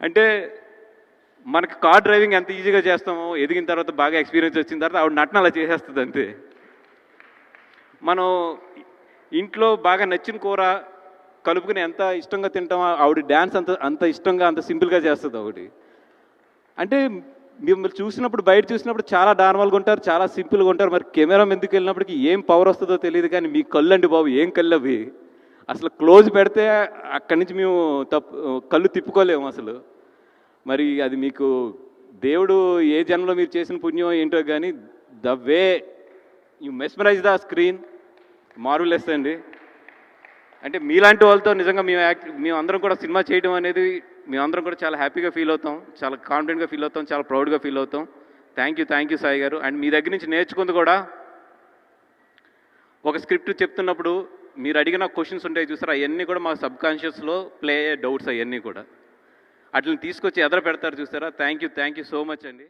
అంటే మనకి car driving ఎంత ఈజీగా చేస్తామో ఎదిగిన తర్వాత బాగా ఎక్స్పీరియన్స్ వచ్చిన తర్వాత ఆవిడ నటన అలా చేసేస్తుంది అంతే. మనం ఇంట్లో బాగా నచ్చిన కూర కలుపుకుని ఎంత ఇష్టంగా తింటామో ఆవిడ డ్యాన్స్ అంత అంత ఇష్టంగా అంత సింపుల్గా చేస్తుంది ఆవిడ. అంటే మిమ్మల్ని చూసినప్పుడు బయట చూసినప్పుడు చాలా నార్మల్గా ఉంటారు, చాలా సింపుల్గా ఉంటారు. మరి కెమెరా ఎందుకు వెళ్ళినప్పటికీ ఏం పవర్ వస్తుందో తెలియదు. కానీ మీ కళ్ళు అండి బాబు, ఏం కళ్ళు అవి! అసలు క్లోజ్ పెడితే అక్కడి నుంచి మేము కళ్ళు తిప్పుకోలేము అసలు. మరి అది మీకు దేవుడు ఏ జన్మలో మీరు చేసిన పుణ్యం ఏంటో కానీ the way you mesmerise the screen marvellous అండి. అంటే మీలాంటి వాళ్ళతో నిజంగా మేము అందరం కూడా సినిమా చేయడం అనేది మేమందరం కూడా చాలా హ్యాపీగా ఫీల్ అవుతాం, చాలా కాన్ఫిడెంట్గా ఫీల్ అవుతాం, చాలా ప్రౌడ్గా ఫీల్ అవుతాం. థ్యాంక్ యూ సాయి గారు. అండ్ మీ దగ్గర నుంచి నేర్చుకుంది కూడా ఒక స్క్రిప్ట్ చెప్తున్నప్పుడు మీరు అడిగిన క్వశ్చన్స్ ఉంటాయి చూసారు, అవన్నీ కూడా మా సబ్కాన్షియస్లో ప్లే అయ్యే డౌట్స్ అవన్నీ కూడా అట్లని తీసుకొచ్చి ఎదర పెడతారు చూసారా. థ్యాంక్ యూ సో మచ్ అండి.